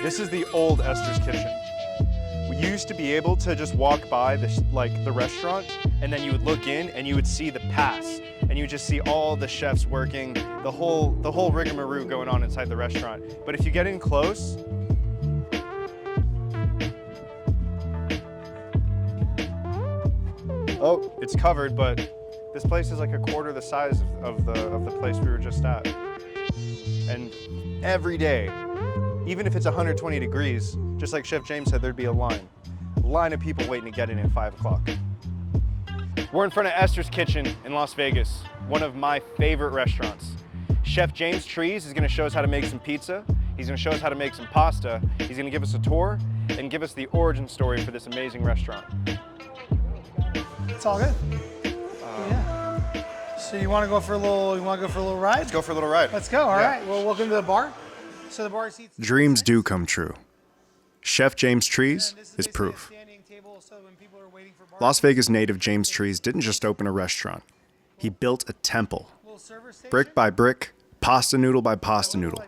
This is the old Esther's kitchen. We used to be able to just walk by the restaurant, and then you would look in and you would see the pass, and you would just see all the chefs working, the whole rigmarole going on inside the restaurant. But if you get in close, oh, it's covered, but this place is like a quarter the size of the place we were just at. And every day, even if it's 120 degrees, just like Chef James said, there'd be a line of people waiting to get in at 5 o'clock. We're in front of Esther's Kitchen in Las Vegas, one of my favorite restaurants. Chef James Trees is gonna show us how to make some pizza. He's gonna show us how to make some pasta. He's gonna give us a tour and give us the origin story for this amazing restaurant. It's all good. Yeah. So you want to go for a little ride? Let's go for a little ride. Let's go. All right. Well, welcome to the bar. So the bar seats. Dreams do come true. Chef James Trees is proof. Las Vegas native James Trees didn't just open a restaurant. He built a temple. Brick by brick, pasta noodle by pasta noodle.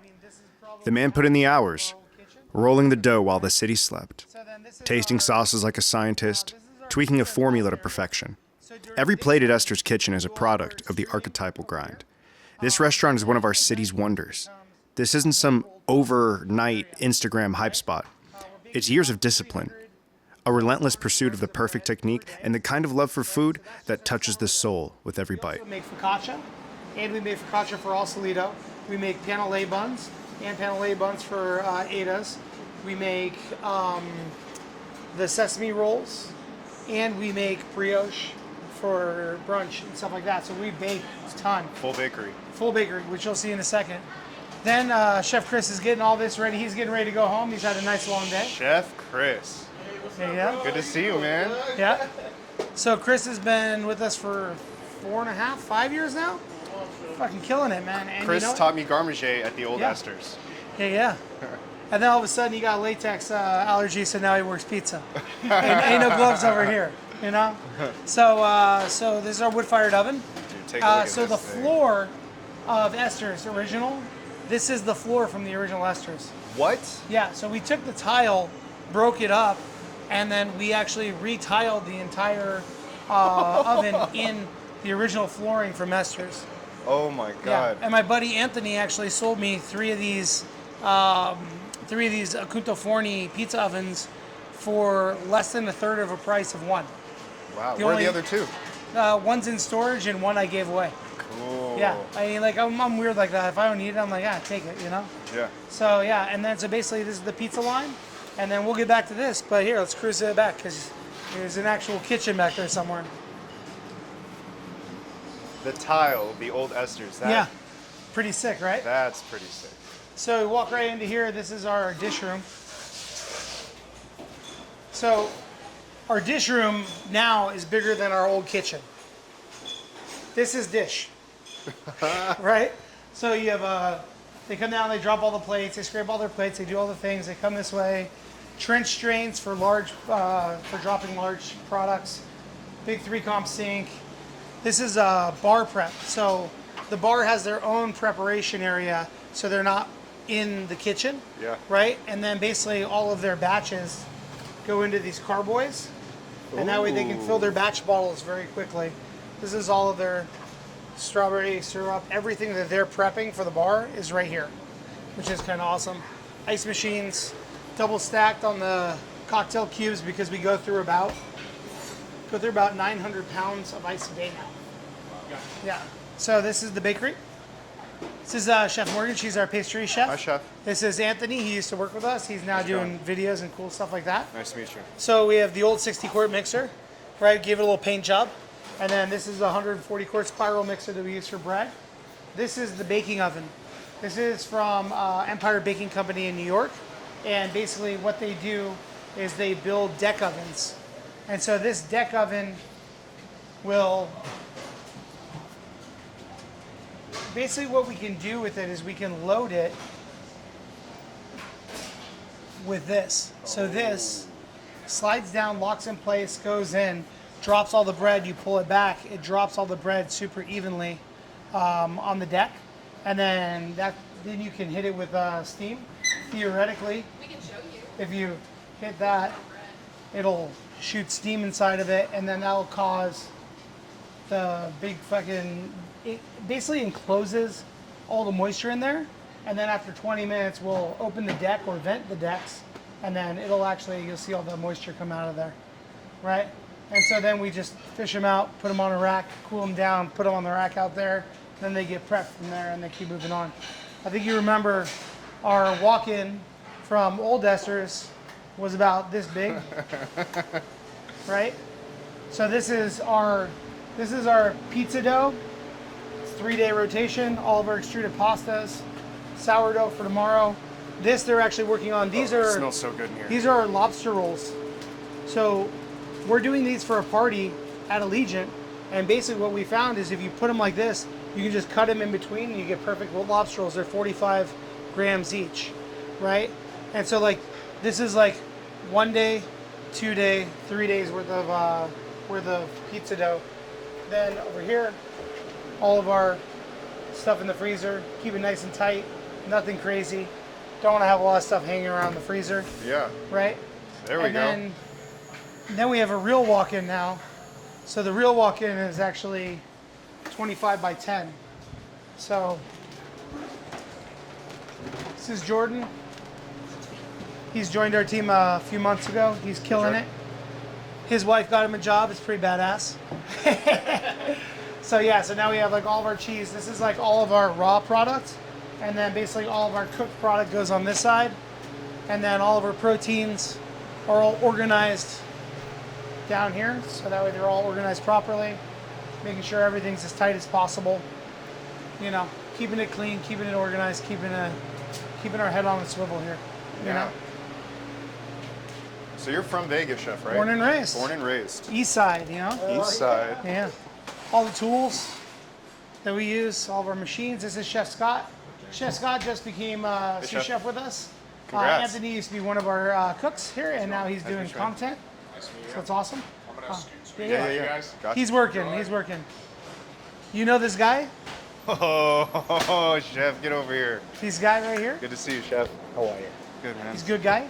The man put in the hours, rolling the dough while the city slept, tasting sauces like a scientist, tweaking a formula to perfection. Every plate at Esther's Kitchen is a product of the archetypal grind. This restaurant is one of our city's wonders. This isn't some overnight Instagram hype spot. It's years of discipline, a relentless pursuit of the perfect technique, and the kind of love for food that touches the soul with every bite. We make focaccia, and we make focaccia for all Salito. We make panelé buns and panelé buns for Ada's. We make the sesame rolls, and we make brioche for brunch and stuff like that. So we bake a ton. Full bakery. Full bakery, which you'll see in a second. Then Chef Chris is getting all this ready. He's getting ready to go home. He's had a nice long day. Chef Chris. Yeah. Good to see you, man. Yeah. So Chris has been with us for 4.5, 5 years now. Fucking killing it, man. And Chris you know taught me garmager at the old Yeah. Esther's. Yeah. And then all of a sudden he got latex allergy, so now he works pizza. Ain't no gloves over here, you know? So this is our wood-fired oven. Dude, take a look at So this the thing. floor of Esther's original, this is the floor from the original Esther's. What? Yeah, so we took the tile, broke it up, and then we actually retiled the entire oven in the original flooring from Esther's. Oh my God. Yeah, and my buddy Anthony actually sold me three of these Punto Forni pizza ovens for less than a third of the price of one. Wow. The Where are only- the other two? One's in storage and one I gave away. Cool. Yeah, I mean, like I'm weird like that. If I don't need it, I'm like, take it, you know? Yeah. So yeah, and then so basically this is the pizza line, and then we'll get back to this. But here, let's cruise it back because there's an actual kitchen back there somewhere. The tile, the old Esther's. Yeah, pretty sick, right? That's pretty sick. So we walk right into here. This is our dish room. So our dish room now is bigger than our old kitchen. This is dish, right? So you have they come down, they drop all the plates, they scrape all their plates, they do all the things. They come this way. Trench drains for for dropping large products. Big 3-comp sink. This is a bar prep. So the bar has their own preparation area, so they're not in the kitchen. Yeah. Right? And then basically all of their batches go into these carboys, and that way they can fill their batch bottles very quickly. This is all of their strawberry syrup. Everything that they're prepping for the bar is right here, which is kind of awesome. Ice machines, double stacked on the cocktail cubes because we go through about 900 pounds of ice a day now. Yeah. So this is the bakery. This is Chef Morgan. She's our pastry chef. Hi, Chef. This is Anthony. He used to work with us. He's now doing videos and cool stuff like that. Nice to meet you. So we have the old 60-quart mixer, right? Give it a little paint job. And then this is the 140-quart spiral mixer that we use for bread. This is the baking oven. This is from Empire Baking Company in New York. And basically what they do is they build deck ovens. And so this deck oven will, basically what we can do with it is we can load it with this. So this slides down, locks in place, goes in, drops all the bread, you pull it back, it drops all the bread super evenly on the deck. And then you can hit it with steam. Theoretically, We can show if you hit that, it'll shoot steam inside of it, and then that'll cause the big fucking, it basically encloses all the moisture in there, and then after 20 minutes we'll open the deck or vent the decks, and then it'll actually, you'll see all the moisture come out of there, right? And so then we just fish them out, put them on a rack, cool them down, put them on the rack out there, then they get prepped from there and they keep moving on. I think you remember our walk-in from Old Esther's was about this big, right? So this is our pizza dough. It's 3-day rotation. All of our extruded pastas, sourdough for tomorrow. This they're actually working on. These It smells so good in here. These are our lobster rolls. So we're doing these for a party at Allegiant, and basically what we found is if you put them like this, you can just cut them in between and you get perfect lobster rolls. They're 45 grams each, right? And so like this is like 1 day, 2 day, 3 days worth of pizza dough. Then over here, all of our stuff in the freezer. Keep it nice and tight, nothing crazy. Don't want to have a lot of stuff hanging around the freezer. Yeah. Right? There we go. Then we have a real walk-in now. So the real walk-in is actually 25 by 10. So this is Jordan. He's joined our team a few months ago. He's killing it. His wife got him a job. It's pretty badass. So yeah, so now we have like all of our cheese. This is like all of our raw products. And then basically all of our cooked product goes on this side. And then all of our proteins are all organized down here. So that way they're all organized properly. Making sure everything's as tight as possible. You know, keeping it clean, keeping it organized, keeping our head on the swivel here. You know? So you're from Vegas, chef, right? Born and raised. Born and raised. East side, you know? East side. Yeah. All the tools that we use, all of our machines. This is Chef Scott. Chef Scott just became sous chef with us. Congrats. Anthony used to be one of our cooks here, and now he's doing content. So it's awesome. Yeah. Gotcha. He's working. You know this guy? Oh, chef, get over here. This guy right here? Good to see you, chef. How are you? Good, man. He's a good guy.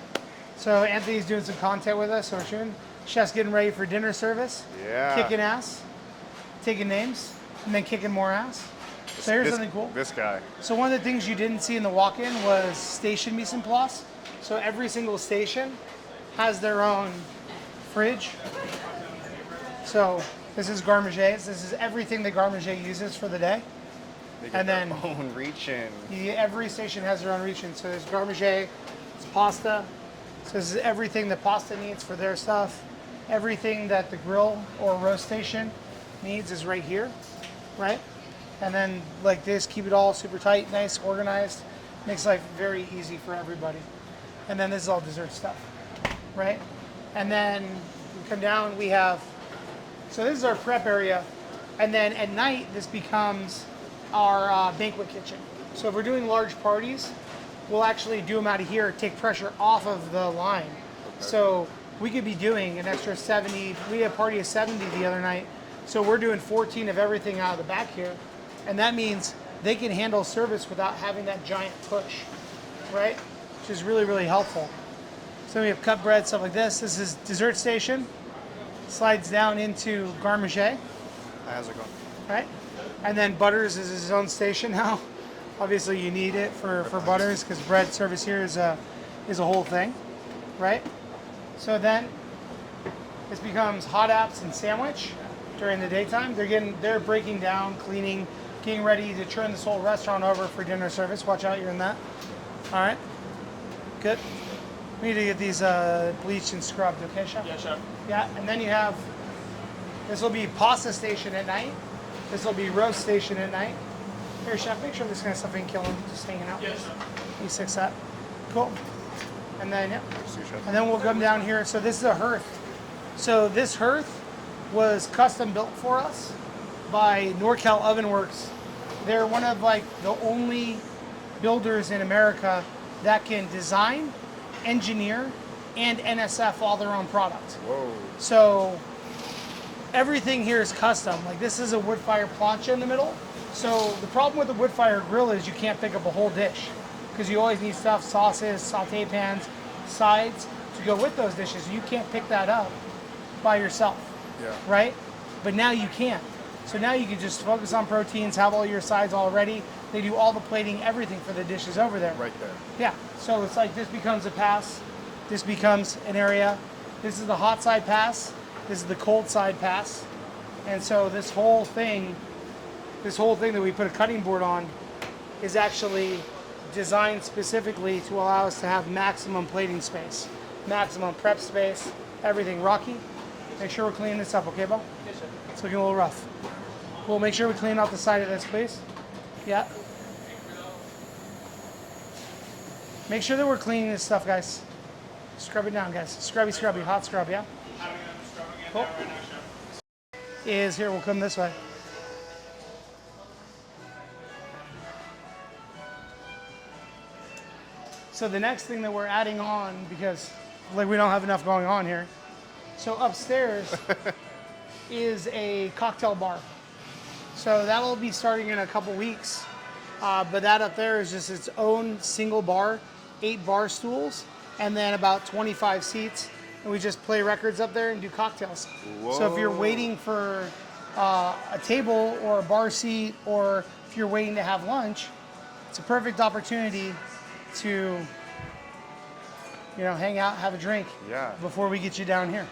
So Anthony's doing some content with us. So we're shooting. Chef's getting ready for dinner service. Yeah. Kicking ass, taking names, and then kicking more ass. So here's something cool. This guy. So one of the things you didn't see in the walk-in was station mise en place. So every single station has their own fridge. So this is Garmage's. This is everything that Garmage uses for the day. And then own reach-in. Every station has their own reach-in. So there's Garmage, it's pasta. So this is everything that pasta needs for their stuff. Everything that the grill or roast station needs is right here, right? And then like this, keep it all super tight, nice, organized. Makes life very easy for everybody. And then this is all dessert stuff, right? And then we come down, we have, so this is our prep area. And then at night, this becomes our banquet kitchen. So if we're doing large parties, we'll actually do them out of here, take pressure off of the line. Okay. So we could be doing an extra 70, we had a party of 70 the other night. So we're doing 14 of everything out of the back here. And that means they can handle service without having that giant push, right? Which is really, really helpful. So we have cut bread, stuff like this. This is dessert station. Slides down into Garmage. How's it going? Right? And then Butters is his own station now. Obviously you need it for Butters because bread service here is a whole thing, right? So then this becomes hot apps and sandwich during the daytime. They're breaking down, cleaning, getting ready to turn this whole restaurant over for dinner service. Watch out, you're in that. All right, good. We need to get these bleached and scrubbed, okay, chef? Yeah, chef. Yeah, and then you have, this will be pasta station at night. This will be roast station at night. Here, chef, make sure this kind of stuff ain't killing, just hanging out. Yes, chef. You fix that. Cool. And then, yeah. And then we'll come down here. So this is a hearth. So this hearth was custom built for us by NorCal Oven Works. They're one of like the only builders in America that can design, engineer, and NSF all their own product. Whoa. So everything here is custom. Like this is a wood fire plancha in the middle. So the problem with the wood fire grill is you can't pick up a whole dish because you always need stuff, sauces, saute pans. sides to go with those dishes. You can't pick that up by yourself, right? But now you can. So now you can just focus on proteins, have all your sides all ready. They do all the plating, everything for the dishes over there. Right there. Yeah, so it's like this becomes a pass, this becomes an area. This is the hot side pass, this is the cold side pass. And so this whole thing that we put a cutting board on is actually designed specifically to allow us to have maximum plating space, maximum prep space, everything. Rocky, make sure we're cleaning this up, okay, Bo? Yes, sir. It's looking a little rough. We'll make sure we clean out the side of this, please. Yeah. Make sure that we're cleaning this stuff, guys. Scrub it down, guys. Scrubby, scrubby, hot scrub, yeah? Cool. Is here, we'll come this way. So the next thing that we're adding on, because like we don't have enough going on here. So upstairs is a cocktail bar. So that'll be starting in a couple weeks. But that up there is just its own single bar, 8 bar stools, and then about 25 seats. And we just play records up there and do cocktails. Whoa. So if you're waiting for a table or a bar seat, or if you're waiting to have lunch, it's a perfect opportunity to, hang out, have a drink before we get you down here.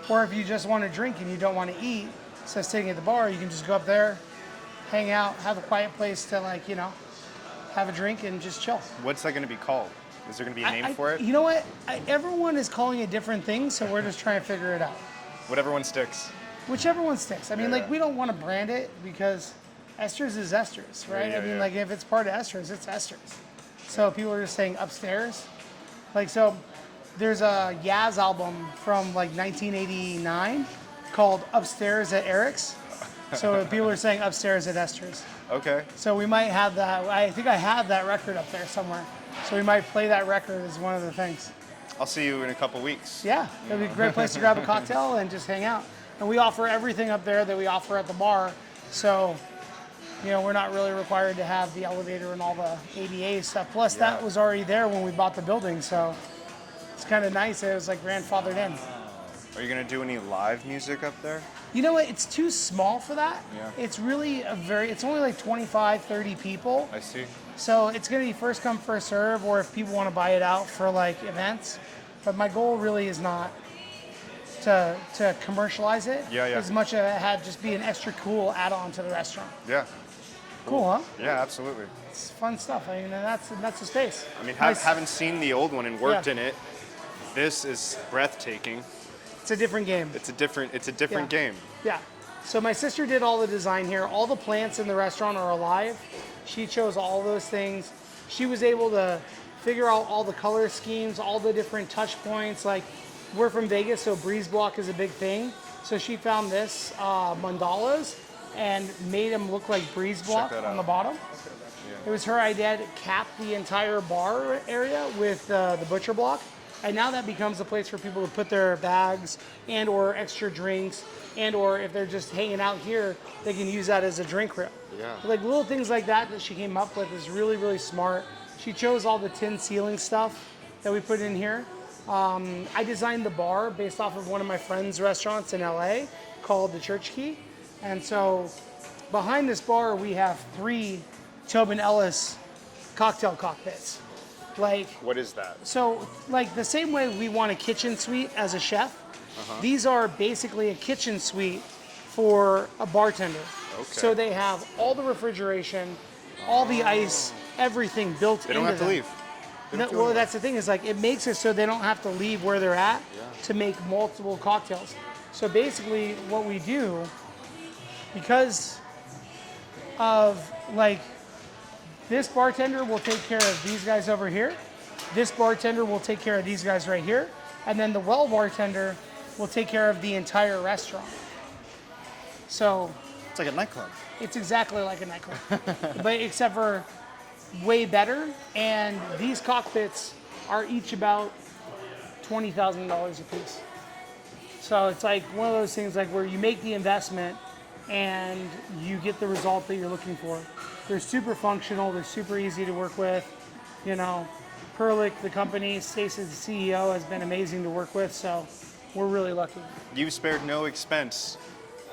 Or if you just want to drink and you don't want to eat, instead of sitting at the bar, you can just go up there, hang out, have a quiet place to have a drink and just chill. What's that going to be called? Is there going to be a name for it? You know what? Everyone is calling it different things, so we're just trying to figure it out. Whatever one sticks. Whichever one sticks. I mean, we don't want to brand it because Esther's is Esther's, right? If it's part of Esther's, it's Esther's. So people are just saying upstairs. There's a Yaz album from 1989 called Upstairs at Eric's. So people are saying upstairs at Esther's. Okay. So we might have that. I think I have that record up there somewhere. So we might play that record as one of the things. I'll see you in a couple weeks. Yeah, it'll be a great place to grab a cocktail and just hang out. And we offer everything up there that we offer at the bar. So, we're not really required to have the elevator and all the ADA stuff. Plus, that was already there when we bought the building. So it's kind of nice. It was grandfathered in. Are you going to do any live music up there? You know what? It's too small for that. Yeah. It's really it's only 25, 30 people. I see. So it's going to be first come, first serve, or if people want to buy it out for events. But my goal really is not to commercialize it as much as it had just be an extra cool add-on to the restaurant. Yeah. Cool, huh? Yeah, absolutely. It's fun stuff. I mean, that's the space. I mean, haven't seen the old one and worked in it. This is breathtaking. It's a different game. It's a different game. Yeah. So my sister did all the design here. All the plants in the restaurant are alive. She chose all those things. She was able to figure out all the color schemes, all the different touch points. We're from Vegas, so breeze block is a big thing. So she found this mandalas and made them look like breeze block on the bottom. Yeah. It was her idea to cap the entire bar area with the butcher block. And now that becomes a place for people to put their bags and or extra drinks, and or if they're just hanging out here, they can use that as a drink rail. Yeah. Little things like that she came up with is really, really smart. She chose all the tin ceiling stuff that we put in here. I designed the bar based off of one of my friend's restaurants in LA called the Church Key. And so behind this bar, we have 3 Tobin Ellis cocktail cockpits. What is that? So, the same way we want a kitchen suite as a chef, these are basically a kitchen suite for a bartender. Okay. So they have all the refrigeration, all the ice, everything built into them. They don't have to leave. Well, that's the thing is it makes it so they don't have to leave where they're at to make multiple cocktails. So basically, what we do, because of this bartender will take care of these guys over here. This bartender will take care of these guys right here. And then the well bartender will take care of the entire restaurant. So it's like a nightclub. It's exactly like a nightclub, but except for way better. And these cockpits are each about $20,000 a piece. So it's one of those things where you make the investment and you get the result that you're looking for. They're super functional. They're super easy to work with. Perlick, the company, Stacy, the CEO, has been amazing to work with, so we're really lucky. You've spared no expense.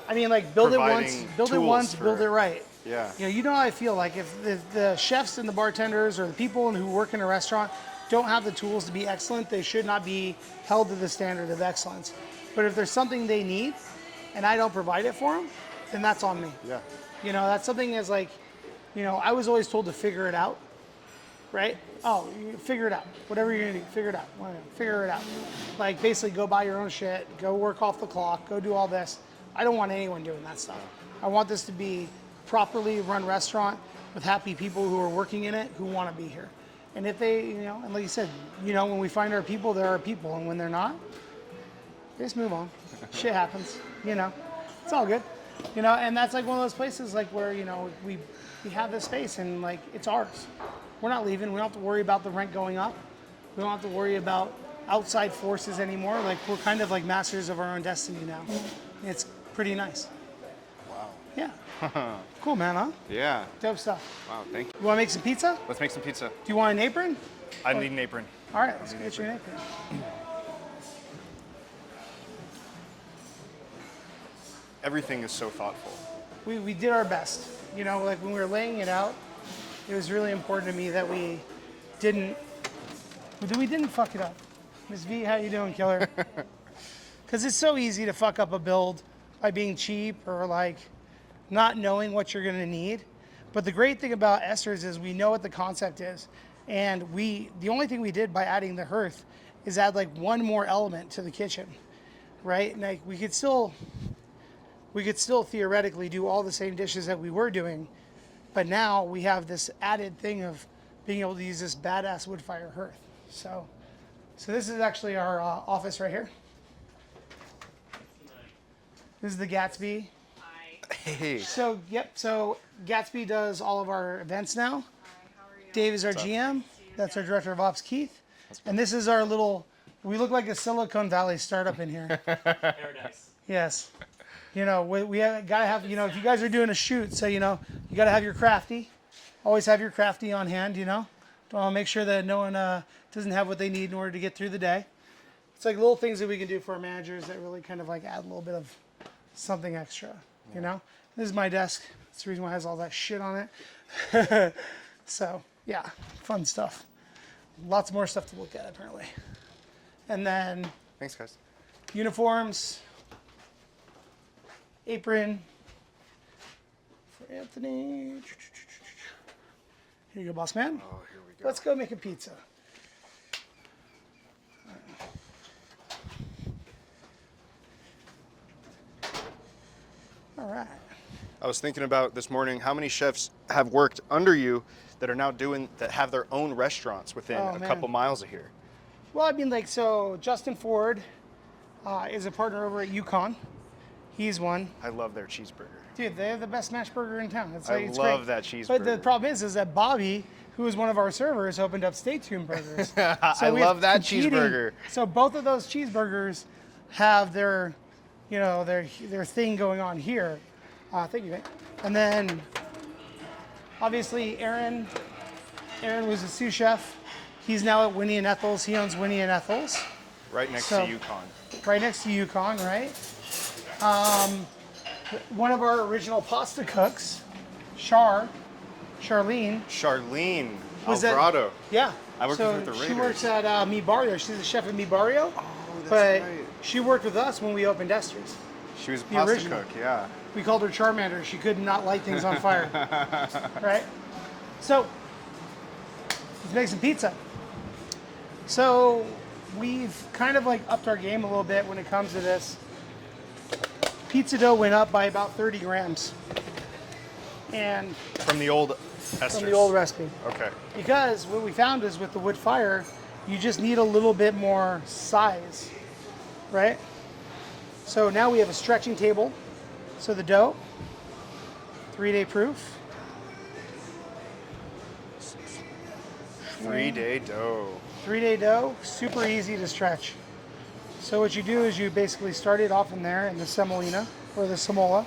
I mean, like, build it once, build it right. Yeah. You know how I feel, like if the chefs and the bartenders or the people who work in a restaurant don't have the tools to be excellent, they should not be held to the standard of excellence. But if there's something they need and I don't provide it for them, then that's on me. Yeah. That's something is like, I was always told to figure it out, right? Oh, you figure it out. Whatever you're gonna do, figure it out. Figure it out. Like, basically go buy your own shit, go work off the clock, go do all this. I don't want anyone doing that stuff. I want this to be properly run restaurant with happy people who are working in it who want to be here. And if they, and like you said, when we find our people, they're our people. And when they're not, they just move on. Shit happens, It's all good. And that's like one of those places like where, we have this space and like it's ours. We're not leaving. We don't have to worry about the rent going up. We don't have to worry about outside forces anymore. Like we're kind of like masters of our own destiny now. It's pretty nice. Wow. Yeah. Cool, man, huh? Yeah. Dope stuff. Wow, thank you. You want to make some pizza? Let's make some pizza. Do you want an apron? I need an apron. All right, let's get you an apron. Everything is so thoughtful. We did our best. Like when we were laying it out, it was really important to me that we didn't fuck it up. Miss V, how you doing, killer? Because it's so easy to fuck up a build by being cheap or like not knowing what you're gonna need. But the great thing about Esther's is we know what the concept is. And the only thing we did by adding the hearth is add like one more element to the kitchen, right? And like we could still theoretically do all the same dishes that we were doing, but now we have this added thing of being able to use this badass wood fire hearth. So this is actually our office right here. This is the Gatsby. Hey. So Gatsby does all of our events now. Hi, how are you? Dave is our GM. That's our director of ops, Keith. And this is our we look like a Silicon Valley startup in here. Paradise. Yes. We gotta have, if you guys are doing a shoot, so, you gotta have your crafty. Always have your crafty on hand, Don't want to make sure that no one doesn't have what they need in order to get through the day. It's like little things that we can do for our managers that really kind of like add a little bit of something extra, This is my desk. That's the reason why it has all that shit on it. So, yeah, fun stuff. Lots more stuff to look at, apparently. And then Thanks, guys. uniforms, apron for Anthony. Here you go, boss man. Oh, here we go. Let's go make a pizza. All right. I was thinking about this morning how many chefs have worked under you that are now that have their own restaurants within a couple miles of here. Well, I mean, like, so Justin Ford is a partner over at Yukon. He's one. I love their cheeseburger. Dude, they have the best smash burger in town. It's I great. love that cheeseburger. But the problem is that Bobby, who is one of our servers, opened up Stay Tuned Burgers. So I love that cheeseburger. So both of those cheeseburgers have their thing going on here. Thank you, mate. And then, obviously, Aaron was a sous chef. He's now at Winnie and Ethel's. He owns Winnie and Ethel's. Right next to Yukon. Right next to Yukon, right? One of our original pasta cooks, Charlene. Was Alvarado. Yeah. I worked with her at the Raiders. She works at Mi Barrio. She's the chef at Mi Barrio. Oh, that's but right. she worked with us when we opened Esther's. She was a pasta original. cook, yeah. We called her Charmander. She could not light things on fire. Right? So, let's make some pizza. So, we've kind of like upped our game a little bit when it comes to this. Pizza dough went up by about 30 grams. And From the old Esther's. from the old recipe. Okay. Because what we found is with the wood fire, you just need a little bit more size, right? So now we have a stretching table. So the dough, 3-day proof. 3-day dough. 3-day dough, super easy to stretch. So what you do is you basically start it off in there in the semolina or the semola,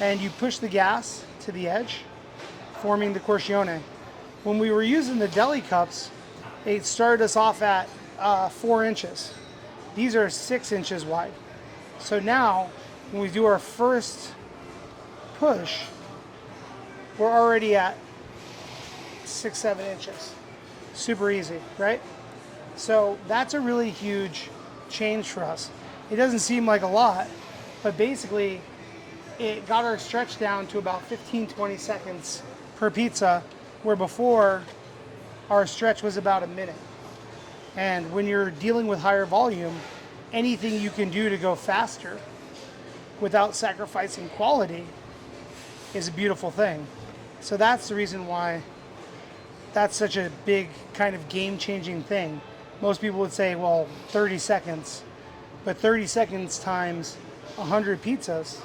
and you push the gas to the edge, forming the corcione. When we were using the deli cups, they started us off at 4 inches. These are 6 inches wide. So now, when we do our first push, we're already at 6, 7 inches. Super easy, right? So that's a really huge change for us. It doesn't seem like a lot, but basically it got our stretch down to about 15, 20 seconds per pizza, where before our stretch was about a minute. And when you're dealing with higher volume, anything you can do to go faster without sacrificing quality is a beautiful thing. So that's the reason why that's such a big kind of game-changing thing. Most people would say, well, 30 seconds. But 30 seconds times 100 pizzas,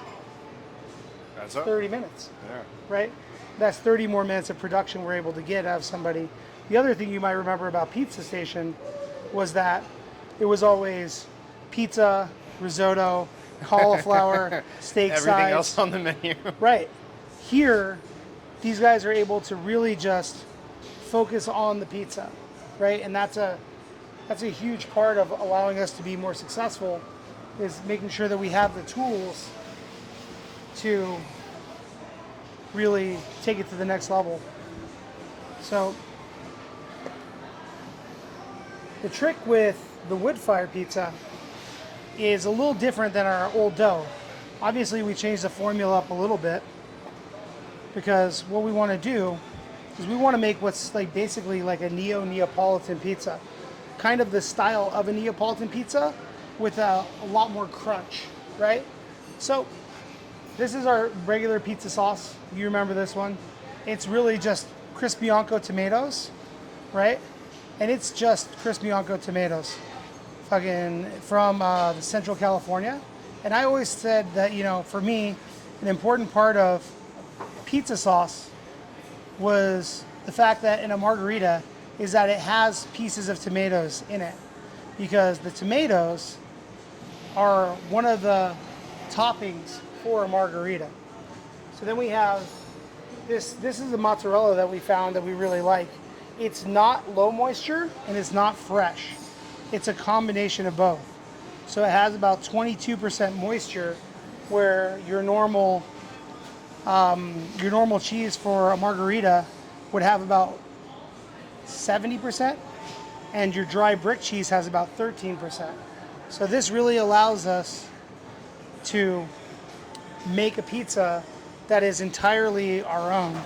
That's up. 30 minutes, Yeah. right? That's 30 more minutes of production we're able to get out of somebody. The other thing you might remember about Pizza Station was that it was always pizza, risotto, cauliflower, steak Everything sides. else on the menu. Right. Here, these guys are able to really just focus on the pizza, right? And that's a huge part of allowing us to be more successful, is making sure that we have the tools to really take it to the next level. So the trick with the wood fire pizza is a little different than our old dough. Obviously, we changed the formula up a little bit, because what we want to do is we want to make what's like basically like a Neapolitan pizza, kind of the style of a Neapolitan pizza with a lot more crunch, right? So this is our regular pizza sauce. You remember this one? It's really just Crispianco tomatoes, right? And it's just Crispianco tomatoes, fucking from the Central California. And I always said that, you know, for me, an important part of pizza sauce was the fact that in a margarita is that it has pieces of tomatoes in it, because the tomatoes are one of the toppings for a margarita. So then we have this is the mozzarella that we found that we really like. It's not low moisture and it's not fresh. It's a combination of both. So it has about 22% moisture, where your normal cheese for a margarita would have about 70%, and your dry brick cheese has about 13%. So this really allows us to make a pizza that is entirely our own.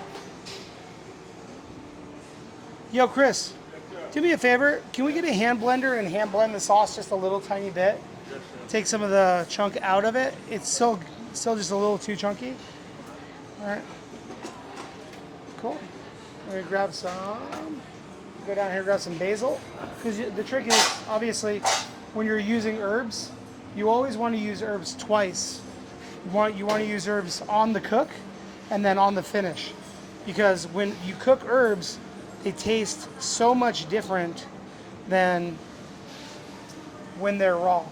Yo, Chris, do me a favor. Can we get a hand blender and hand blend the sauce just a little tiny bit? Take some of the chunk out of it. It's still just a little too chunky. All right. Cool. We're gonna grab some. Go down here, grab some basil. Because the trick is, obviously, when you're using herbs, you always want to use herbs twice. You want to use herbs on the cook and then on the finish, because when you cook herbs, they taste so much different than when they're raw.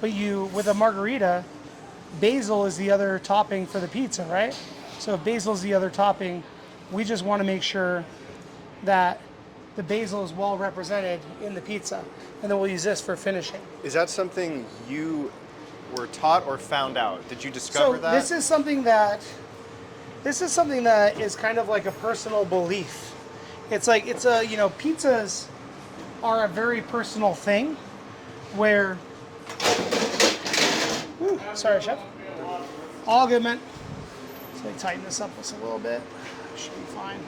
But with a margarita, basil is the other topping for the pizza, right? So if basil is the other topping, we just want to make sure that the basil is well represented in the pizza, and then we'll use this for finishing. Is that something you were taught or found out? Did you discover that? This is something that is kind of like a personal belief. It's like, pizzas are a very personal thing where, sorry, chef. All good, man. So we tighten this up just a little bit. Should be fine.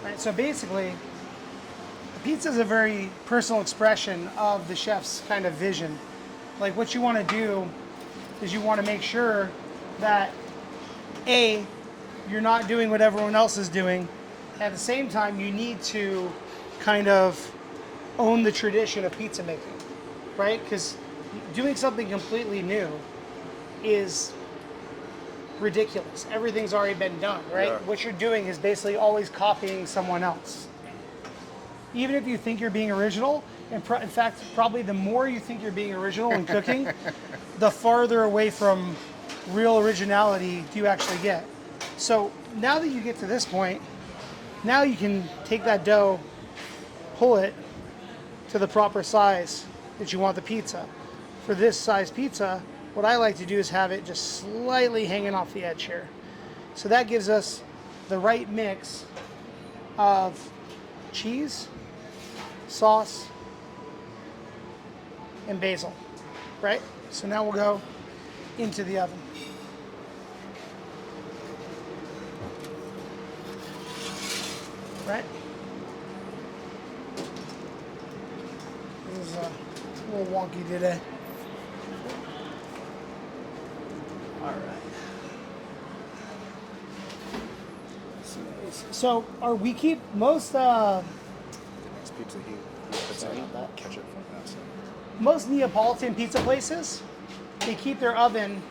Right, so basically, a pizza is a very personal expression of the chef's kind of vision. Like, what you want to do is you want to make sure that, A, you're not doing what everyone else is doing. At the same time, you need to kind of own the tradition of pizza making, right? Because doing something completely new is ridiculous. Everything's already been done, right? Yeah. What you're doing is basically always copying someone else. Even if you think you're being original, and in fact, probably the more you think you're being original in cooking, the farther away from real originality do you actually get. So now that you get to this point, now you can take that dough pull it to the proper size that you want the pizza. For this size pizza, what I like to do is have it just slightly hanging off the edge here. So that gives us the right mix of cheese, sauce, and basil, right? So now we'll go into the oven. Right? This is a little wonky today. All right. So, we keep most This pizza heat. Catch it from that. most Neapolitan pizza places, they keep their oven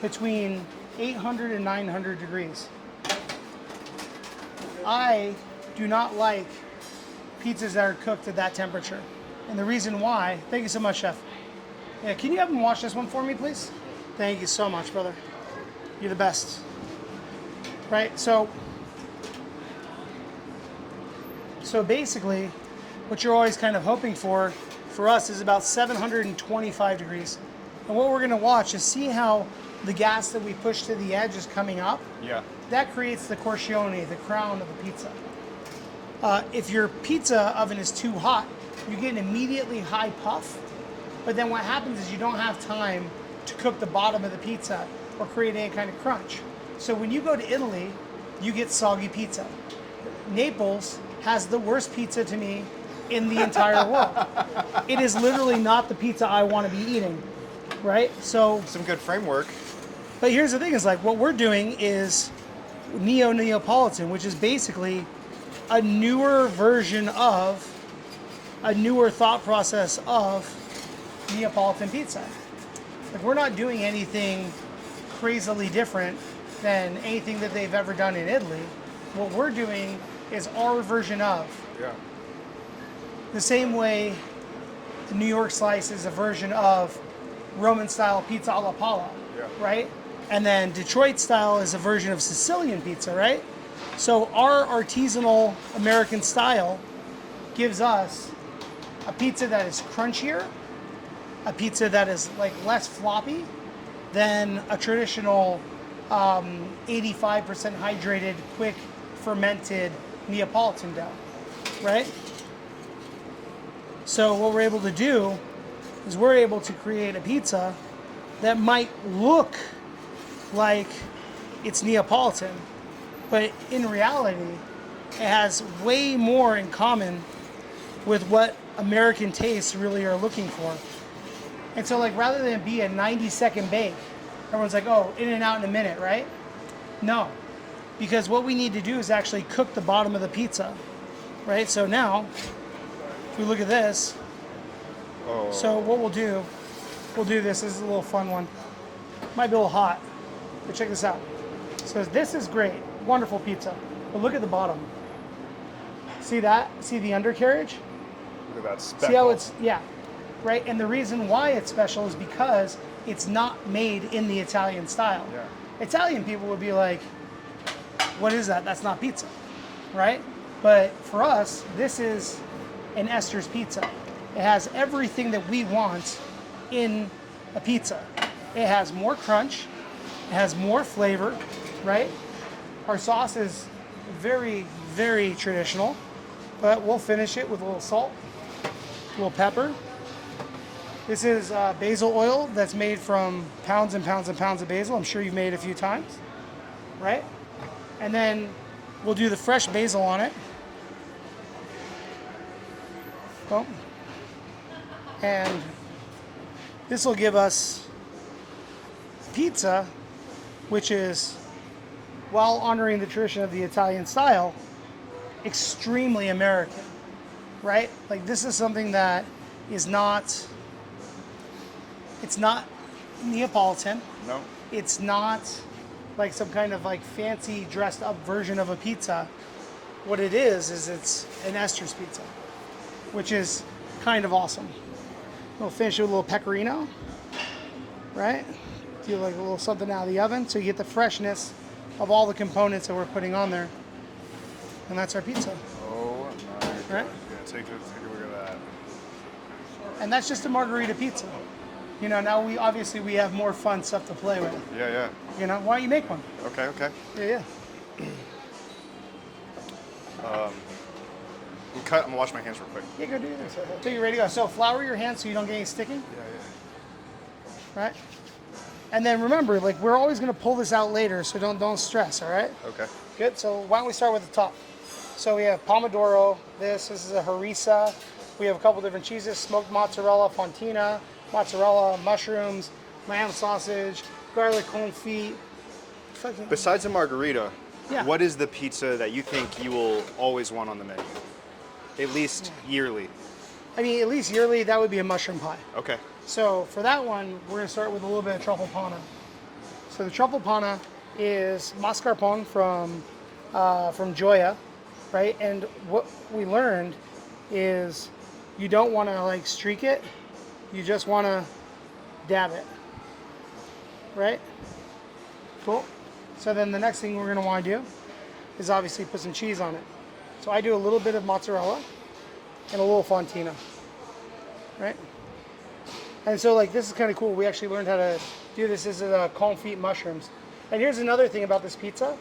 between 800 and 900 degrees. I do not like pizzas that are cooked at that temperature. And the reason why, thank you so much, Chef. Yeah, can you have him wash this one for me, please? Thank you so much, brother. You're the best. Right, so basically, what you're always kind of hoping for us, is about 725 degrees. And what we're gonna watch is see how the gas that we push to the edge is coming up. Yeah. That creates the corcione, the crown of the pizza. If your pizza oven is too hot, you get an immediately high puff, but then what happens is you don't have time to cook the bottom of the pizza or create any kind of crunch. So when you go to Italy, you get soggy pizza. Naples has the worst pizza to me in the entire world. It is literally not the pizza I want to be eating, right? So, Some good framework. but here's the thing: is like what we're doing is Neapolitan, which is basically a newer version of a newer thought process of Neapolitan pizza. Like we're not doing anything crazily different than anything that they've ever done in Italy. What we're doing is our version of. Yeah. The same way the New York slice is a version of Roman style pizza alla palla, Yeah. right? And then Detroit style is a version of Sicilian pizza, right? So our artisanal American style gives us a pizza that is crunchier, a pizza that is like less floppy than a traditional 85% hydrated, quick fermented Neapolitan dough, right? So what we're able to do is we're able to create a pizza that might look like it's Neapolitan, but in reality, it has way more in common with what American tastes really are looking for. And so like rather than be a 90-second bake, everyone's like, oh, in and out in a minute, right? No, because what we need to do is actually cook the bottom of the pizza, right? So now, if we look at this, so what we'll do this is a little fun one. Might be a little hot, but check this out. So this is great, wonderful pizza, but look at the bottom. See that? See the undercarriage? Look at that speckle. See how it's, yeah, right? And the reason why it's special is because it's not made in the Italian style. Yeah. Italian people would be like, what is that? That's not pizza, right? But for us, this is an Esther's pizza. It has everything that we want in a pizza. It has more crunch, it has more flavor, right? Our sauce is very, very traditional, but we'll finish it with a little salt, a little pepper. This is basil oil that's made from pounds and pounds and pounds of basil. I'm sure you've made it a few times, right? And then we'll do the fresh basil on it. Boom. And this will give us pizza, which is, while honoring the tradition of the Italian style, extremely American, right? Like this is something that is not, it's not Neapolitan. No. It's not like some kind of like fancy dressed up version of a pizza. What it is it's an Esther's pizza, which is kind of awesome. We'll finish it with a little pecorino, right? Do like a little something out of the oven so you get the freshness of all the components that we're putting on there. And that's our pizza. Oh my Right? goodness. take a look at that. And that's just a margarita pizza. You know, now we have more fun stuff to play with. Yeah. You know, why don't you make one? Okay. Yeah. I'm gonna wash my hands real quick. Yeah, go do this. So you're ready to go. So flour your hands so you don't get any sticking. Yeah. Right? And then remember, like, we're always gonna pull this out later, so don't stress, all right? Okay. Good. So why don't we start with the top? So we have Pomodoro. This is a harissa. We have a couple different cheeses: smoked mozzarella, fontina, mozzarella, mushrooms, lamb sausage, garlic confit. Fucking Besides the margarita, Yeah. what is the pizza that you think you will always want on the menu? At least yearly. I mean, at least yearly, that would be a mushroom pie. Okay. So for that one, we're gonna start with a little bit of truffle panna. So the truffle panna is mascarpone from Joya, right? And what we learned is you don't want to like streak it, you just want to dab it, right? Cool. So then the next thing we're gonna want to do is obviously put some cheese on it. So I do a little bit of mozzarella and a little fontina, right? And so like this is kind of cool. We actually learned how to do this. This is confit mushrooms. And here's another thing about this pizza.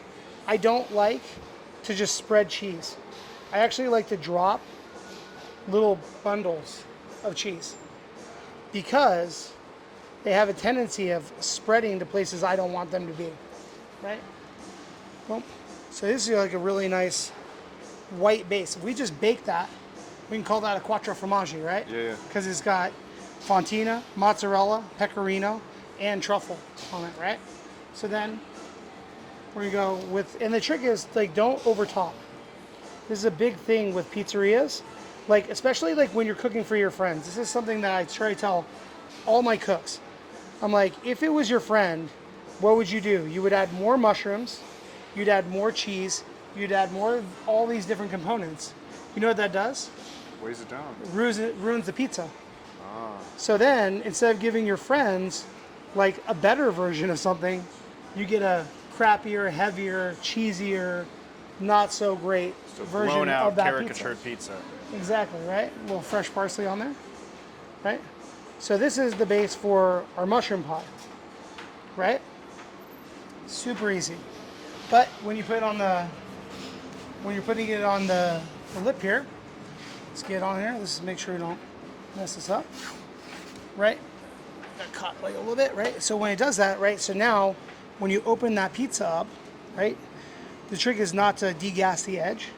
I don't like to just spread cheese. I actually like to drop little bundles of cheese because they have a tendency of spreading to places I don't want them to be, right? Well, so this is like a really nice white base. If we just bake that, we can call that a quattro formaggi, right? Yeah. Because it's got fontina, mozzarella, pecorino, and truffle on it, right? So then we're gonna go with, and the trick is like don't overtop. This is a big thing with pizzerias, like especially like when you're cooking for your friends. This is something that I try to tell all my cooks. I'm like, if it was your friend, what would you do? You would add more mushrooms, you'd add more cheese, you'd add more of all these different components. You know what that does? Weighs it down. Ruins the pizza. So then, instead of giving your friends like a better version of something, you get a crappier, heavier, cheesier, not so great version Blown out, of that caricatured pizza. Exactly, right? A little fresh parsley on there, right? So this is the base for our mushroom pie, right? Super easy. But when you put it on when you're putting it on the lip here, let's get on here. Let's just make sure we don't mess this up, right? Got caught like a little bit, right? So when it does that, right? So now when you open that pizza up, right? The trick is not to degas the edge,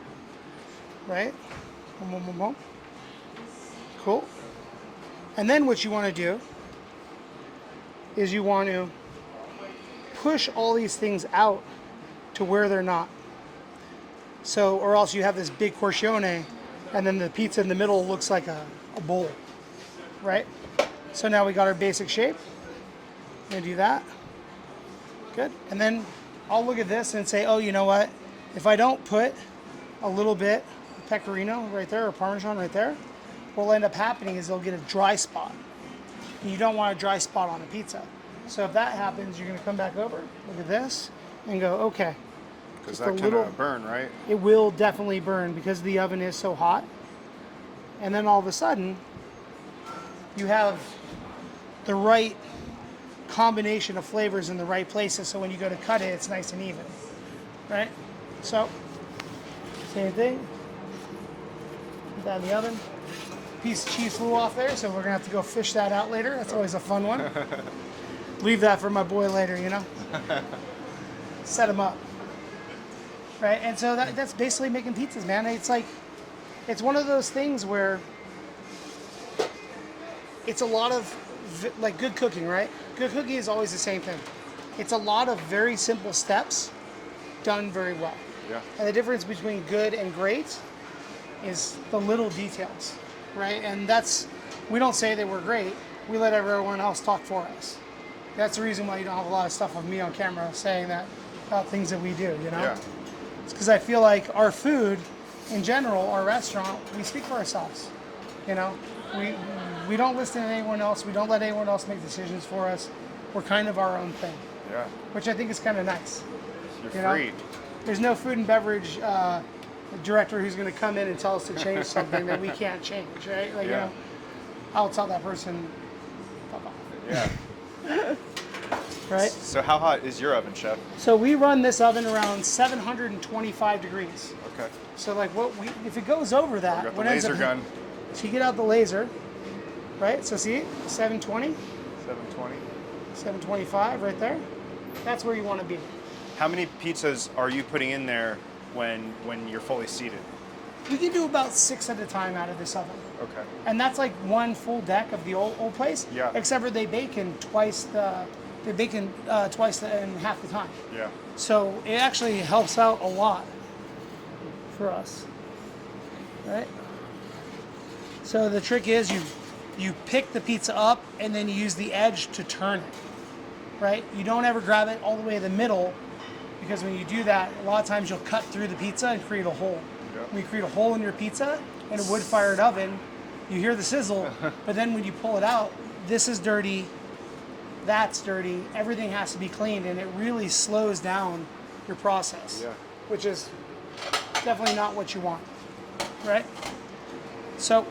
right? Boom, boom, boom, boom. Cool. And then what you want to do is you want to push all these things out to where they're not. So, or else you have this big porzione and then the pizza in the middle looks like a bowl, right? So now we got our basic shape. I'm gonna do that. Good. And then I'll look at this and say, oh, you know what? If I don't put a little bit of pecorino right there or Parmesan right there, what'll end up happening is they'll get a dry spot. And you don't want a dry spot on a pizza. So if that happens, you're gonna come back over, look at this, and go, okay. Because Just that a can little- burn, right? It will definitely burn because the oven is so hot. And then all of a sudden, you have the right combination of flavors in the right places, so when you go to cut it, it's nice and even, right? So, same thing. Put that in the oven. Piece of cheese flew off there, so we're gonna have to go fish that out later. That's always a fun one. Leave that for my boy later, you know? Set him up. Right, and so that's basically making pizzas, man. It's like, it's one of those things where it's a lot of, like good cooking, right? Good cooking is always the same thing. It's a lot of very simple steps done very well. Yeah. And the difference between good and great is the little details, right? And that's, we don't say that we're great. We let everyone else talk for us. That's the reason why you don't have a lot of stuff of me on camera saying that about things that we do, you know? Yeah. It's because I feel like our food, in general, our restaurant, we speak for ourselves. You know, we don't listen to anyone else. We don't let anyone else make decisions for us. We're kind of our own thing, Yeah. which I think is kind of nice. You're You know? free. There's no food and beverage a director who's going to come in and tell us to change something that we can't change, right? Like, Yeah. I'll tell that person, fuck off, Yeah. right? So how hot is your oven, chef? So we run this oven around 725 degrees. Okay. So like if it goes over that, We got the what ends laser up- gun. So you get out the laser, right? So see, 720, 720. 725 right there. That's where you want to be. How many pizzas are you putting in there when you're fully seated? We can do about 6 at a time out of this oven. Okay. And that's like one full deck of the old place. Yeah. Except for they bake in twice in half the time. Yeah. So it actually helps out a lot for us, right? So the trick is you pick the pizza up and then you use the edge to turn it, right? You don't ever grab it all the way to the middle, because when you do that, a lot of times you'll cut through the pizza and create a hole. Yeah. When you create a hole in your pizza in a wood-fired oven, you hear the sizzle, but then when you pull it out, this is dirty, that's dirty, everything has to be cleaned, and it really slows down your process, Yeah. which is definitely not what you want, right? So,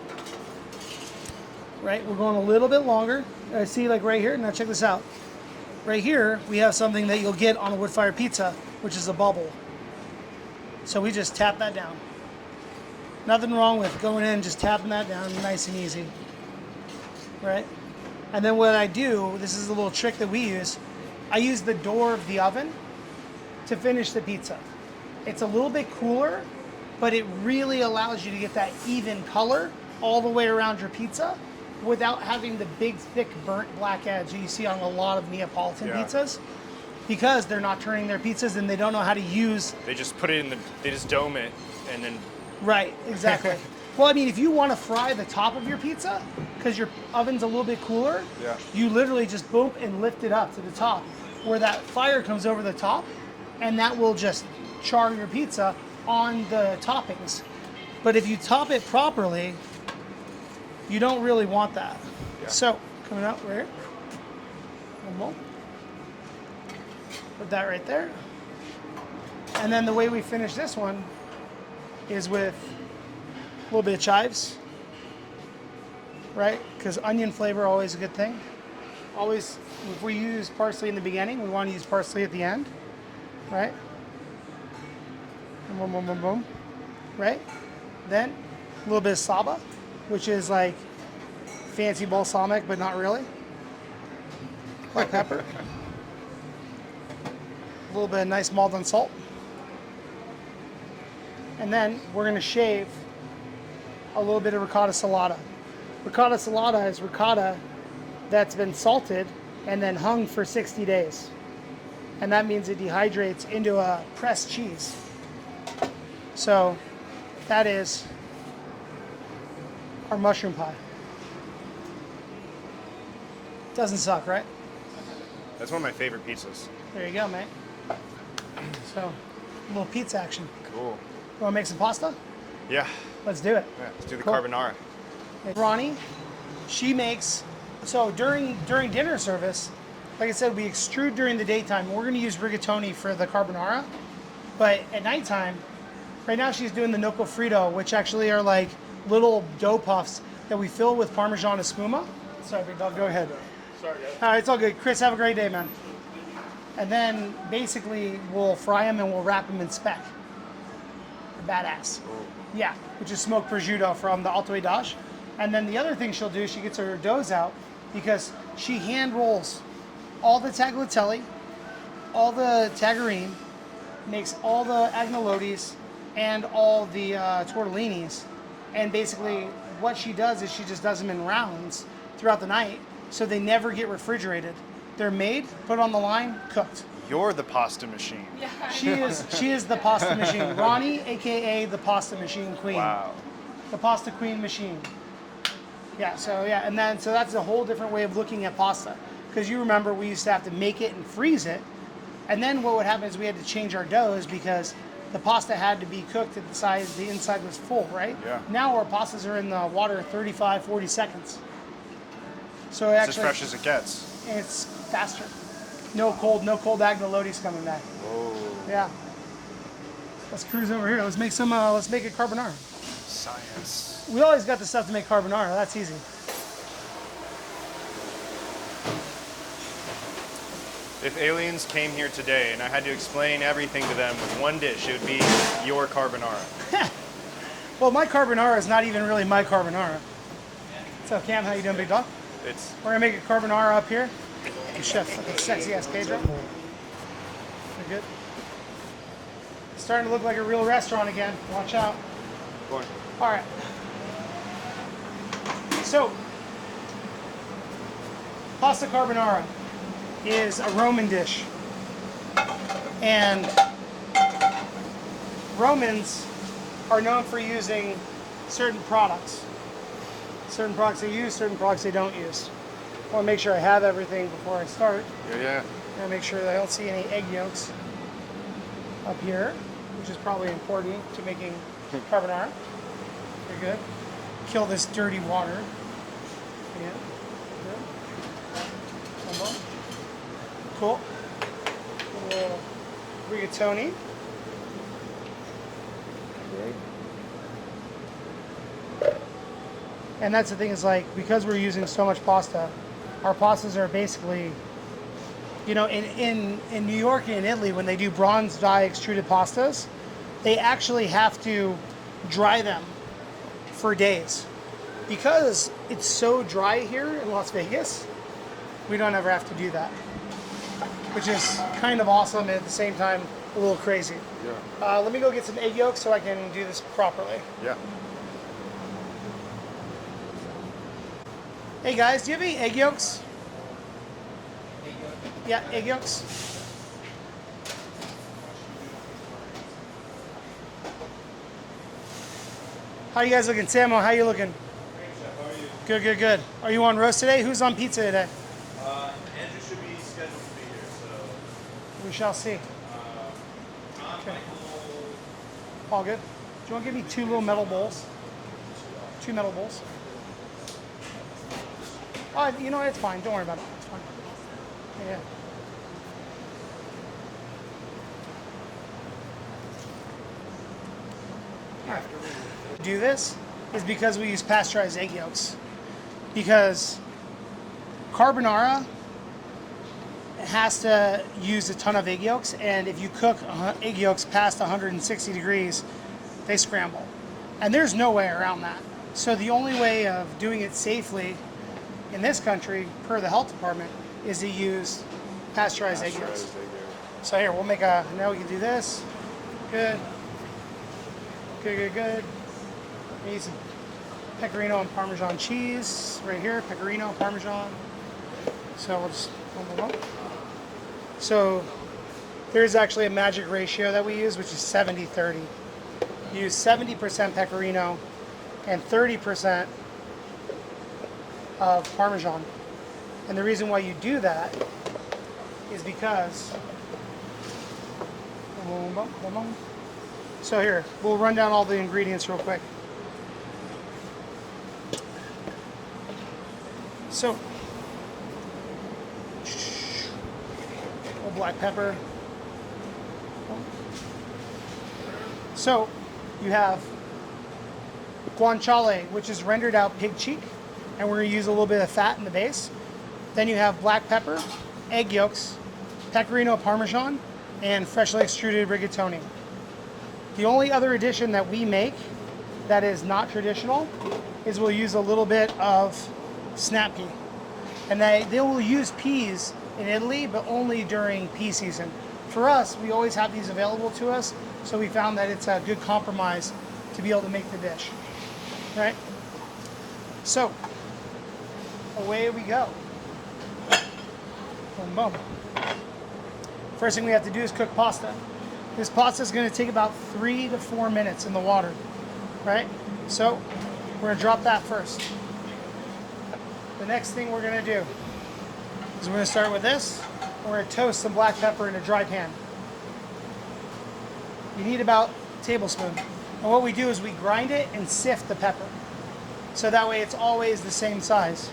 right, we're going a little bit longer. I see, like right here, now check this out. Right here, we have something that you'll get on a wood-fired pizza, which is a bubble. So we just tap that down. Nothing wrong with going in, just tapping that down, nice and easy, right? And then what I do, this is a little trick that we use, I use the door of the oven to finish the pizza. It's a little bit cooler, but it really allows you to get that even color all the way around your pizza without having the big, thick, burnt black edge that you see on a lot of Neapolitan Yeah. pizzas, because they're not turning their pizzas and they don't know how to use. They just put it in they just dome it and then. Right, exactly. Well, I mean, if you want to fry the top of your pizza, because your oven's a little bit cooler, Yeah. you literally just boom and lift it up to the top, where that fire comes over the top, and that will just char your pizza on the toppings. But if you top it properly, you don't really want that. Yeah. So, coming out right here. One more. Put that right there. And then the way we finish this one is with a little bit of chives, right? Because onion flavor always a good thing. Always, if we use parsley in the beginning, we want to use parsley at the end, right? Boom, boom, boom, boom, right? Then a little bit of saba, which is like fancy balsamic, but not really. Black pepper. A little bit of nice Maldon salt. And then we're going to shave a little bit of ricotta salata. Ricotta salata is ricotta that's been salted and then hung for 60 days. And that means it dehydrates into a pressed cheese. So that is our mushroom pie. Doesn't suck, right? That's one of my favorite pizzas. There you go, mate. So, a little pizza action. Cool. You want to make some pasta? Yeah. Let's do it. Yeah. Let's do the Cool. carbonara. Ronnie, she makes, so during dinner service, like I said, we extrude during the daytime. We're going to use rigatoni for the carbonara. But at nighttime, right now she's doing the gnocco fritto, which actually are like little dough puffs that we fill with Parmesan espuma. Sorry, big dog, go ahead. Sorry, guys. All right, it's all good. Chris, have a great day, man. And then basically we'll fry them and we'll wrap them in speck. Badass. Yeah, which is smoked prosciutto from the Alto Adige. And then the other thing she'll do, she gets her doughs out because she hand rolls all the tagliatelle, all the tagarine, makes all the agnolottis and all the tortellinis. And basically what she does is she just does them in rounds throughout the night, so they never get refrigerated. They're made, put on the line, cooked. You're the pasta machine. Yeah. She is the pasta machine. Ronnie, aka the pasta machine queen. Wow. The pasta queen machine. Yeah, so that's a whole different way of looking at pasta. Because you remember we used to have to make it and freeze it. And then what would happen is we had to change our doughs because the pasta had to be cooked at the size the inside was full, right? Yeah. Now our pastas are in the water 35, 40 seconds. So It's actually, as fresh as it gets. it's faster. No cold agnolottis coming back. Whoa. Yeah. Let's cruise over here. Let's make some. Let's make a carbonara. Science. We always got the stuff to make carbonara. That's easy. If aliens came here today and I had to explain everything to them with one dish, it would be your carbonara. Well, my carbonara is not even really my carbonara. So, Cam, how you doing, big dog? It's We're gonna make a carbonara up here. Chef, fucking sexy ass Pedro. We're good. It's starting to look like a real restaurant again. Watch out. going. All right. So, pasta carbonara is a Roman dish. And Romans are known for using certain products. Certain products they use, certain products they don't use. I want to make sure I have everything before I start. Yeah. I want to make sure that I don't see any egg yolks up here, which is probably important to making carbonara. Very good. Kill this dirty water. Yeah. Good. Hold on. Cool. A little rigatoni. Great. And that's the thing is like, because we're using so much pasta, our pastas are basically, you know, in New York and in Italy, when they do bronze die extruded pastas, they actually have to dry them for days. Because it's so dry here in Las Vegas, we don't ever have to do that. Which is kind of awesome and at the same time a little crazy. Yeah. Let me go get some egg yolks so I can do this properly. Yeah. Hey guys, do you have any egg yolks? Yeah, egg yolks. How you guys looking? Samo, how you looking? Good, good, good. Are you on roast today? Who's on pizza today? Andrew should be scheduled to be here, so. We shall see. Okay. All good. Do you want to give me two little metal bowls? Two metal bowls. Oh, you know what? It's fine. Don't worry about it. It's fine. Yeah. All right. Do this is because we use pasteurized egg yolks. Because carbonara has to use a ton of egg yolks, and if you cook egg yolks past 160 degrees, they scramble. And there's no way around that. So the only way of doing it safely in this country, per the health department, is to use pasteurized egg yolks. So here, we'll make a, now we can do this. Good. Good, good, good. We need some pecorino and Parmesan cheese right here. Pecorino, Parmesan. So we'll just, so there's actually a magic ratio that we use, which is 70-30. Use 70% pecorino and 30% of Parmesan. And the reason why you do that is because, so here, we'll run down all the ingredients real quick. So, black pepper. So, you have guanciale, which is rendered out pig cheek, and we're going to use a little bit of fat in the base. Then you have black pepper, egg yolks, pecorino parmesan, and freshly extruded rigatoni. The only other addition that we make that is not traditional is we'll use a little bit of snap pea. And they will use peas in Italy, but only during pea season. For us, we always have these available to us, so we found that it's a good compromise to be able to make the dish. Right? So, away we go. Boom, boom. First thing we have to do is cook pasta. This pasta is going to take about 3 to 4 minutes in the water, right? So, we're going to drop that first. The next thing we're going to do is we're going to start with this. We're going to toast some black pepper in a dry pan. You need about a tablespoon. And what we do is we grind it and sift the pepper. So that way it's always the same size.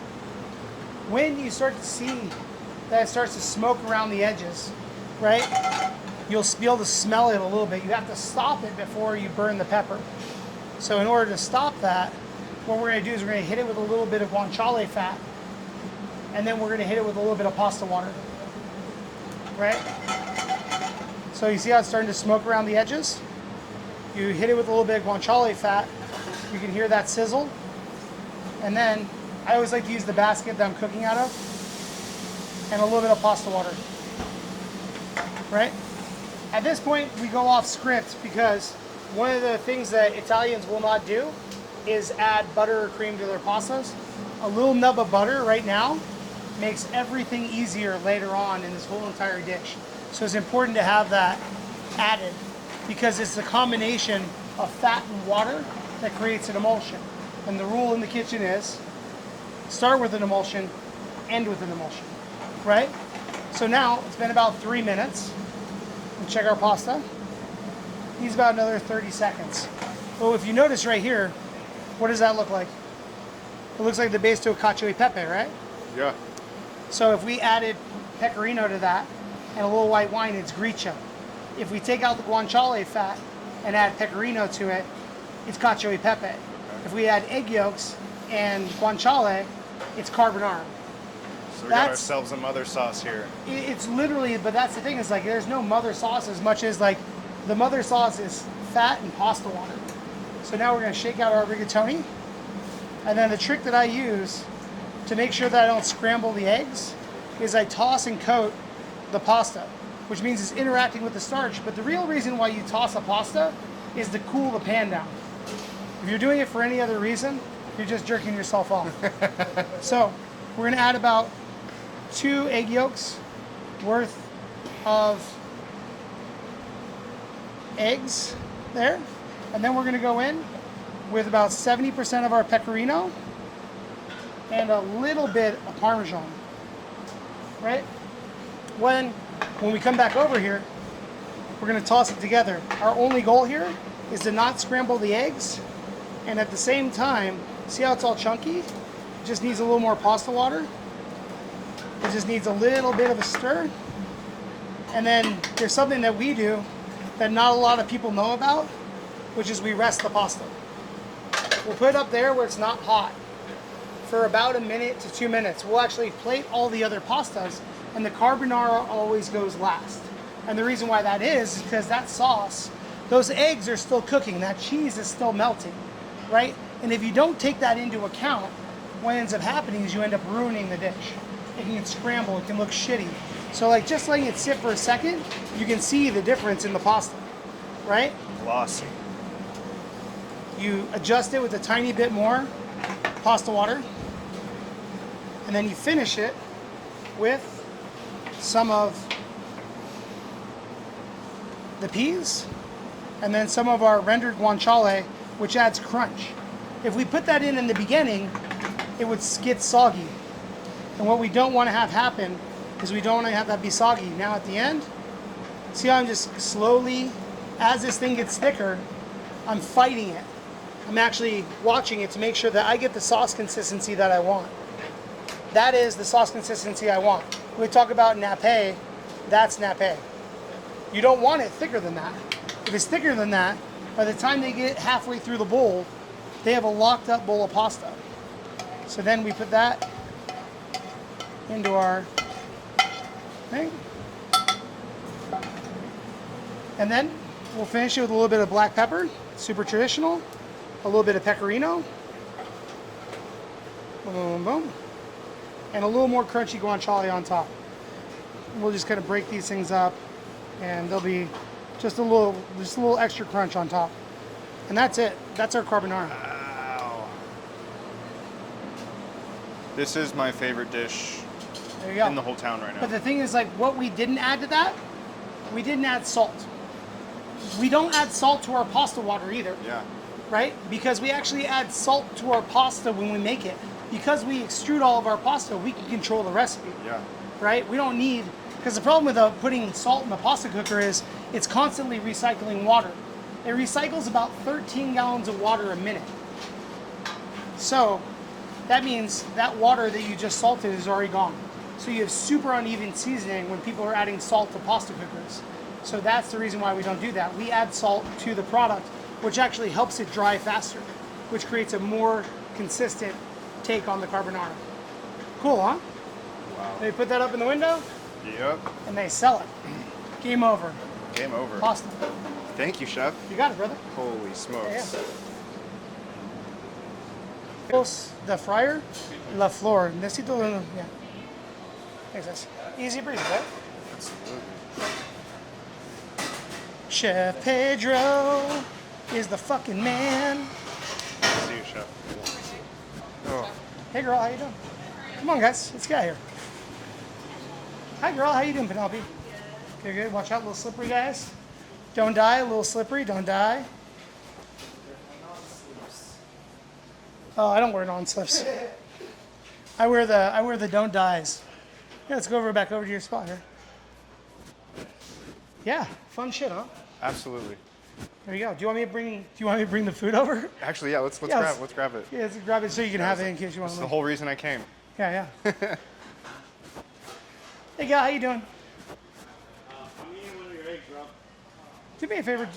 When you start to see that it starts to smoke around the edges, right? you'll be able to smell it a little bit. You have to stop it before you burn the pepper. So in order to stop that, what we're going to do is we're going to hit it with a little bit of guanciale fat, and then we're going to hit it with a little bit of pasta water. Right? So you see how it's starting to smoke around the edges? You hit it with a little bit of guanciale fat. You can hear that sizzle. And then I always like to use the basket that I'm cooking out of, and a little bit of pasta water. Right? At this point, we go off script because one of the things that Italians will not do is add butter or cream to their pastas. A little nub of butter right now makes everything easier later on in this whole entire dish. So it's important to have that added because it's the combination of fat and water that creates an emulsion. And the rule in the kitchen is start with an emulsion, end with an emulsion, right? So now it's been about 3 minutes. We'll check our pasta. Needs about another 30 seconds. Well, if you notice right here, what does that look like? It looks like the base to a cacio e pepe, right? Yeah. So if we added pecorino to that and a little white wine, it's gricia. If we take out the guanciale fat and add pecorino to it, it's cacio e pepe. If we add egg yolks and guanciale, it's carbonara. So we got ourselves a mother sauce here. It's literally, but that's the thing, is like there's no mother sauce as much as like the mother sauce is fat and pasta water. So now we're going to shake out our rigatoni. And then the trick that I use to make sure that I don't scramble the eggs is I toss and coat the pasta, which means it's interacting with the starch. But the real reason why you toss a pasta is to cool the pan down. If you're doing it for any other reason, you're just jerking yourself off. So we're going to add about 2 egg yolks worth of eggs there. And then we're going to go in with about 70% of our pecorino and a little bit of Parmesan, right? When we come back over here, we're going to toss it together. Our only goal here is to not scramble the eggs, and at the same time, see how it's all chunky? It just needs a little more pasta water. It just needs a little bit of a stir. And then there's something that we do that not a lot of people know about, which is we rest the pasta. We'll put it up there where it's not hot for about 1 minute to 2 minutes. We'll actually plate all the other pastas, and the carbonara always goes last. And the reason why that is because that sauce, those eggs are still cooking, that cheese is still melting, right? And if you don't take that into account, what ends up happening is you end up ruining the dish. It can scramble, it can look shitty. So like just letting it sit for a second, you can see the difference in the pasta, right? Glossy. You adjust it with a tiny bit more pasta water, and then you finish it with some of the peas and then some of our rendered guanciale, which adds crunch. If we put that in the beginning, it would get soggy. And what we don't want to have happen is we don't want to have that be soggy. Now at the end, see how I'm just slowly, as this thing gets thicker, I'm fighting it. I'm actually watching it to make sure that I get the sauce consistency that I want. That is the sauce consistency I want. When we talk about nappe, that's nappe. You don't want it thicker than that. If it's thicker than that, by the time they get halfway through the bowl, they have a locked up bowl of pasta. So then we put that into our thing. And then we'll finish it with a little bit of black pepper, super traditional, a little bit of pecorino, boom, boom, boom, and a little more crunchy guanciale on top. We'll just kind of break these things up, and there'll be just a little extra crunch on top. And that's it. That's our carbonara. Wow. This is my favorite dish There you go. in the whole town right now. But the thing is, like, what we didn't add to that, we didn't add salt. We don't add salt to our pasta water either. Yeah. Right? Because we actually add salt to our pasta when we make it. Because we extrude all of our pasta, we can control the recipe. Yeah. Right? We don't need, because the problem with putting salt in the pasta cooker is it's constantly recycling water. It recycles about 13 gallons of water a minute. So that means that water that you just salted is already gone. So you have super uneven seasoning when people are adding salt to pasta cookers. So that's the reason why we don't do that. We add salt to the product, which actually helps it dry faster, which creates a more consistent take on the carbonara. Cool, huh? Wow. They put that up in the window Yep. and they sell it. Game over. Game over. Pasta. Thank you, chef. You got it, brother. Holy smokes. The fryer, la flor. Necesito, yeah. Thanks, easy breezy, right? Absolutely. Chef Pedro is the fucking man. See you, chef. Oh, Hey girl, how you doing? Come on guys, let's get out here. Hi girl, how you doing, Penelope? Good, good. Watch out, a little slippery guys. Don't die, a little slippery, don't die. Oh, I don't wear non-slips. I wear the don't dies. Yeah, let's go back over to your spot here. Yeah, fun shit, huh? absolutely. There you go. Do you want me to bring the food over? Actually, yeah. Let's Yeah, let's grab it. Yeah, let's grab it so you can have it in case you want That's to. the whole reason I came. Yeah, yeah. Hey, guy, how you doing? I'm eating one of your eggs, bro. Do me a favor.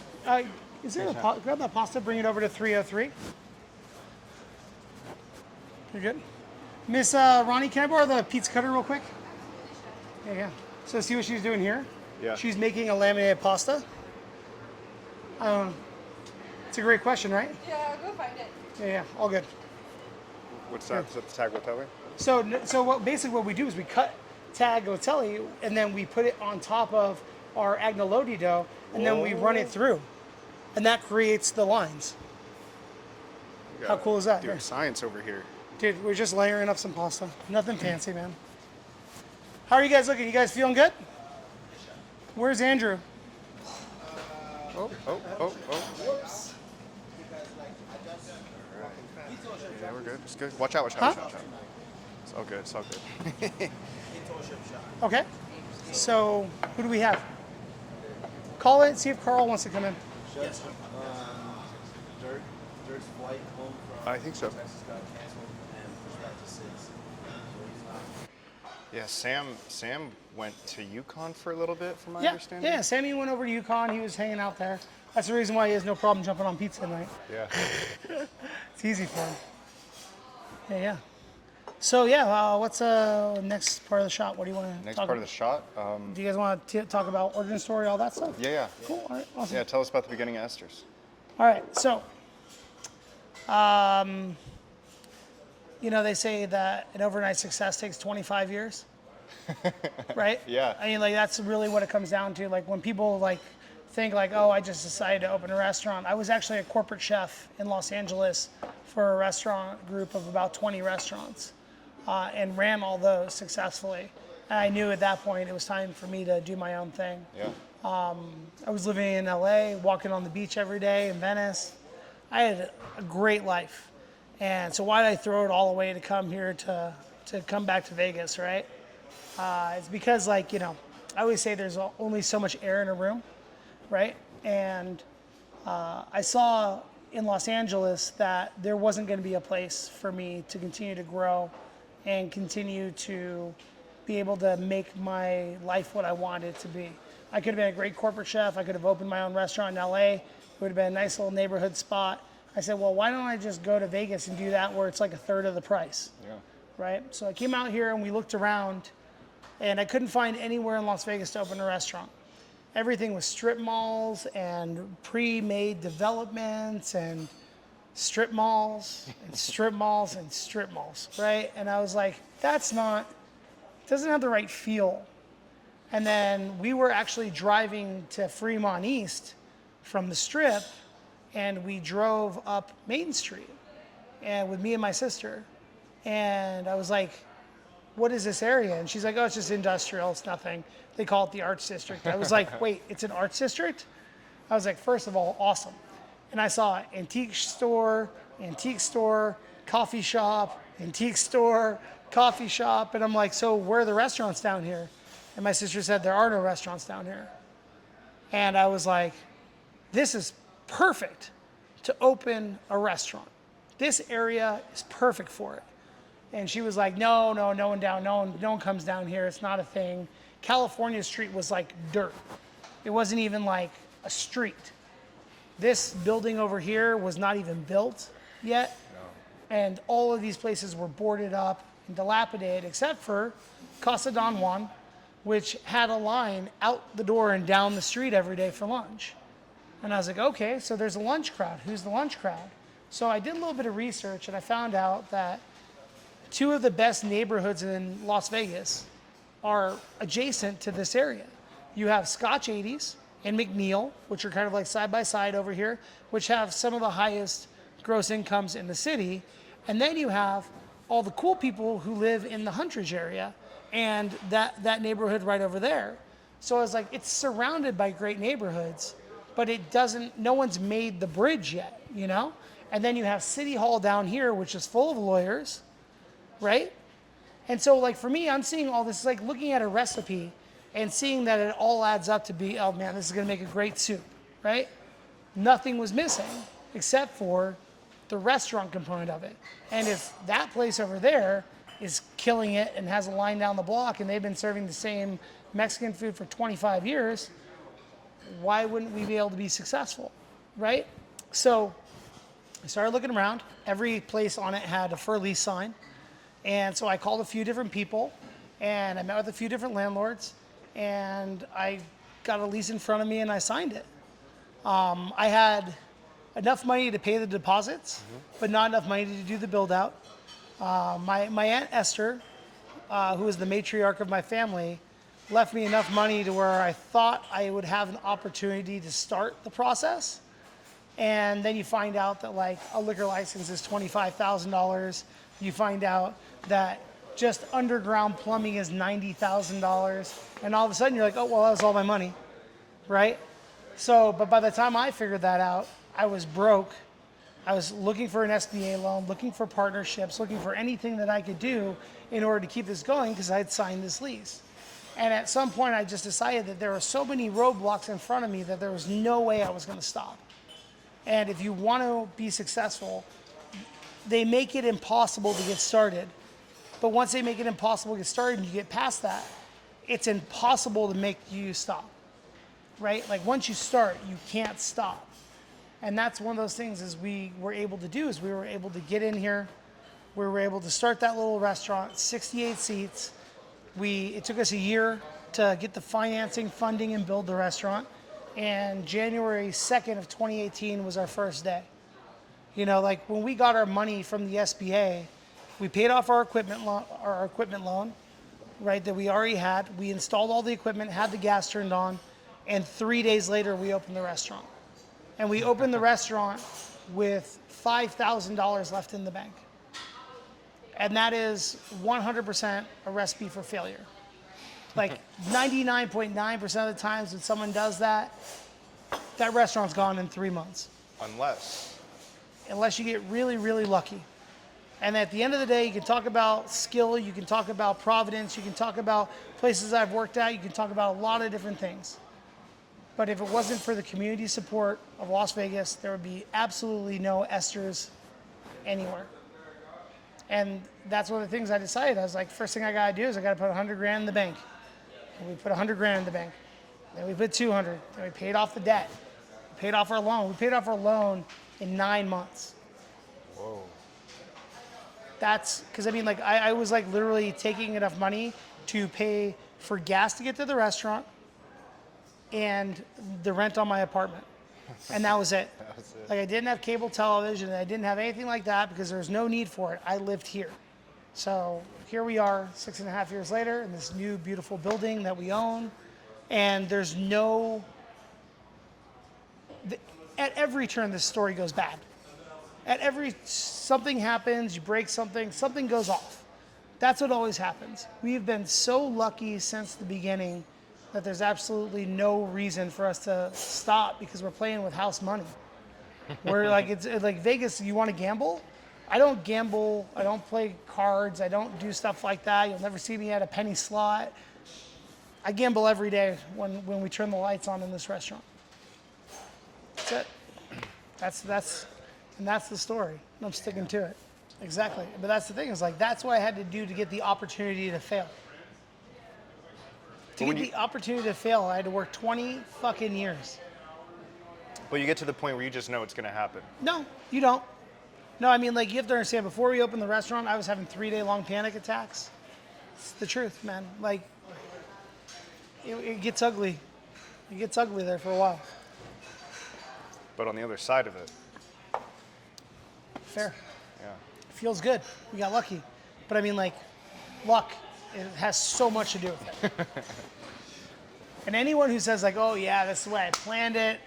Is there grab that pasta, bring it over to 303. You're good. Miss Ronnie, can I borrow the pizza cutter real quick? Yeah, yeah. So see what she's doing here? Yeah. She's making a laminated pasta. It's a great question, right? Yeah, go find it. Yeah, yeah. All good. What's that? Is that the tagliatelle? So what we do is we cut tagliatelle and then we put it on top of our agnolotti dough and then we run it through, and that creates the lines. How cool is that? Dude, science over here. Dude, we're just layering up some pasta. Nothing fancy, man. How are you guys looking? You guys feeling good? Where's Andrew? Oh. Whoops. Yeah, we're good. It's good. Watch out. Watch out. It's all good. It's all good. Okay. So who do we have? Call it. See if Carl wants to come in. Yes. Dirk's flight home from I think so. Texas got canceled and pushed back to 6. So he's not. Yeah, Sam went to Yukon for a little bit, from my Yeah, understanding. yeah. Sammy went over to Yukon. He was hanging out there. That's the reason why he has no problem jumping on pizza tonight. Yeah. It's easy for him. Yeah, yeah. So yeah, what's next part of the shot? What do you want to Next talk part of the shot. Do you guys want to talk about origin story, all that stuff? Yeah. Cool. All right. Awesome. Yeah. Tell us about the beginning of Esther's. All right. So, they say that an overnight success takes 25 years. Right? Yeah. I mean, like, that's really what it comes down to. Like, when people, like, think, like, oh, I just decided to open a restaurant. I was actually a corporate chef in Los Angeles for a restaurant group of about 20 restaurants and ran all those successfully. And I knew at that point it was time for me to do my own thing. Yeah. I was living in LA, walking on the beach every day in Venice. I had a great life. And so why did I throw it all away to come here to come back to Vegas, right? It's because, like, I always say there's only so much air in a room, right? And I saw in Los Angeles that there wasn't going to be a place for me to continue to grow and continue to be able to make my life what I wanted it to be. I could have been a great corporate chef. I could have opened my own restaurant in LA. It would have been a nice little neighborhood spot. I said, well, why don't I just go to Vegas and do that where it's like a third of the price, Yeah. right? So I came out here and we looked around, and I couldn't find anywhere in Las Vegas to open a restaurant. Everything was strip malls and pre-made developments and strip malls and strip malls and strip malls, right? And I was like, doesn't have the right feel. And then we were actually driving to Fremont East from the Strip, and we drove up Main Street and with me and my sister. And I was like, what is this area? And she's like, oh, it's just industrial, it's nothing. They call it the Arts District. I was like, wait, it's an Arts District? I was like, first of all, awesome. And I saw antique store, coffee shop, coffee shop. And I'm like, so where are the restaurants down here? And my sister said, there are no restaurants down here. And I was like, this is perfect to open a restaurant. This area is perfect for it. And she was like, no one comes down here. It's not a thing. California Street was like dirt. It wasn't even like a street. This building over here was not even built yet. And all of these places were boarded up and dilapidated, except for Casa Don Juan, which had a line out the door and down the street every day for lunch. And I was like, okay, so there's a lunch crowd. Who's the lunch crowd? So I did a little bit of research and I found out that two of the best neighborhoods in Las Vegas are adjacent to this area. You have Scotch 80s and McNeil, which are kind of like side by side over here, which have some of the highest gross incomes in the city. And then you have all the cool people who live in the Huntridge area and that neighborhood right over there. So I was like, it's surrounded by great neighborhoods, but no one's made the bridge yet, you know? And then you have City Hall down here, which is full of lawyers, right? And so like for me, I'm seeing all this, like looking at a recipe and seeing that it all adds up to be, oh man, this is gonna make a great soup, right? Nothing was missing except for the restaurant component of it. And if that place over there is killing it and has a line down the block and they've been serving the same Mexican food for 25 years, why wouldn't we be able to be successful, right? So I started looking around. Every place on it had a for lease sign. And so I called a few different people and I met with a few different landlords and I got a lease in front of me and I signed it. I had enough money to pay the deposits, but not enough money to do the build out. My Aunt Esther, who is the matriarch of my family, left me enough money to where I thought I would have an opportunity to start the process. And then you find out that like a liquor license is $25,000. You find out that just underground plumbing is $90,000. And all of a sudden you're like, oh, well, that was all my money, right? So, but by the time I figured that out, I was broke. I was looking for an SBA loan, looking for partnerships, looking for anything that I could do in order to keep this going because I had signed this lease. And at some point I just decided that there were so many roadblocks in front of me that there was no way I was gonna stop. And if you want to be successful, they make it impossible to get started. But once they make it impossible to get started and you get past that, it's impossible to make you stop, right? Like once you start, you can't stop. And that's one of those things is we were able to do is we were able to get in here. We were able to start that little restaurant, 68 seats. It took us a year to get the financing, funding, and build the restaurant. And January 2nd of 2018 was our first day. You know, like when we got our money from the SBA, we paid off our equipment loan, right, that we already had. We installed all the equipment, had the gas turned on, and 3 days later we opened the restaurant. And we opened the restaurant with $5,000 left in the bank. And that is 100% a recipe for failure. Like 99.9% of the times when someone does that, that restaurant's gone in 3 months. Unless you get really, really lucky. And at the end of the day, you can talk about skill, you can talk about providence, you can talk about places I've worked at, you can talk about a lot of different things. But if it wasn't for the community support of Las Vegas, there would be absolutely no Esther's anywhere. And that's one of the things I decided. I was like, first thing I gotta do is I gotta put 100 grand in the bank. And we put 100 grand in the bank. Then we put 200. Then we paid off the debt. We paid off our loan. We paid off our loan in 9 months. Whoa. That's, because I mean, like, I was like literally taking enough money to pay for gas to get to the restaurant and the rent on my apartment. And that was it. Like I didn't have cable television. I didn't have anything like that because there was no need for it. I lived here. So here we are 6.5 years later in this new beautiful building that we own. And there's no, at every turn this story goes bad. Something happens, you break something, something goes off. That's what always happens. We've been so lucky since the beginning that there's absolutely no reason for us to stop because we're playing with house money. We're like, it's like Vegas, you want to gamble? I don't gamble, I don't play cards, I don't do stuff like that. You'll never see me at a penny slot. I gamble every day when we turn the lights on in this restaurant. That's it. That's the story. And I'm sticking to it. Exactly. But that's the thing, is like that's what I had to do to get the opportunity to fail. To get the opportunity to fail, I had to work 20 fucking years. Well, you get to the point where you just know it's going to happen. No, you don't. No, I mean, like, you have to understand, before we opened the restaurant, I was having 3-day-long panic attacks. It's the truth, man. Like, it gets ugly. It gets ugly there for a while. But on the other side of it, Fair. yeah. Feels good. We got lucky. But I mean, like, luck, it has so much to do with it. And anyone who says, like, oh, yeah, that's the way I planned it,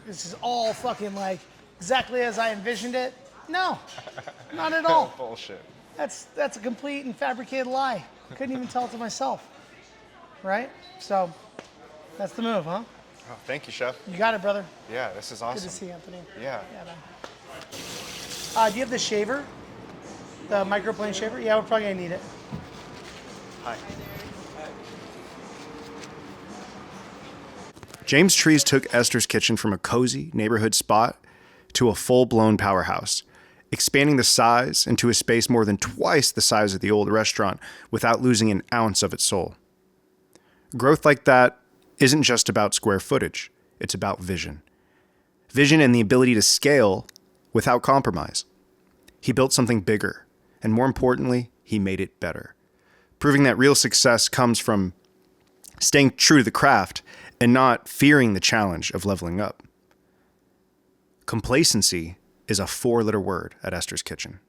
this is all fucking, like, exactly as I envisioned it. No, not at all. Bullshit. That's a complete and fabricated lie. I couldn't even tell it to myself. Right? So, that's the move, huh? Oh, thank you, Chef. You got it, brother. Yeah, this is awesome. Good to see you, Anthony. Yeah. Yeah, man. Do you have the shaver? The microplane shaver? Yeah, we're probably gonna need it. Hi. James Trees took Esther's Kitchen from a cozy neighborhood spot to a full-blown powerhouse, expanding the size into a space more than twice the size of the old restaurant without losing an ounce of its soul. Growth like that isn't just about square footage, it's about vision. Vision and the ability to scale without compromise. He built something bigger, and more importantly, he made it better, proving that real success comes from staying true to the craft and not fearing the challenge of leveling up. Complacency is a 4-letter word at Esther's Kitchen.